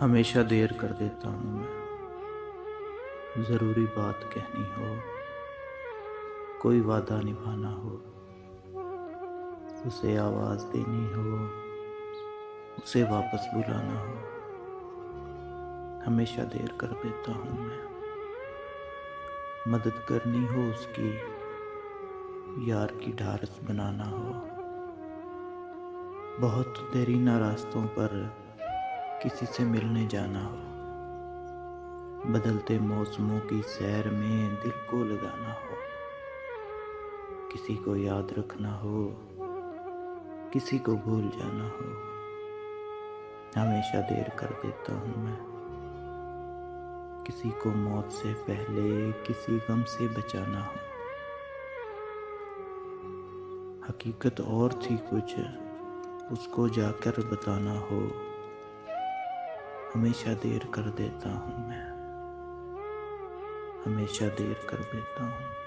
हमेशा देर कर देता हूँ मैं। ज़रूरी बात कहनी हो, कोई वादा निभाना हो, उसे आवाज़ देनी हो, उसे वापस बुलाना हो, हमेशा देर कर देता हूँ मैं। मदद करनी हो उसकी, यार की ढारस बनाना हो, बहुत देरीना रास्तों पर किसी से मिलने जाना हो, बदलते मौसमों की सैर में दिल को लगाना हो, किसी को याद रखना हो, किसी को भूल जाना हो, हमेशा देर कर देता हूँ मैं। किसी को मौत से पहले किसी गम से बचाना हो, हकीकत और थी कुछ, उसको जाकर बताना हो, हमेशा देर कर देता हूँ मैं, हमेशा देर कर देता हूँ।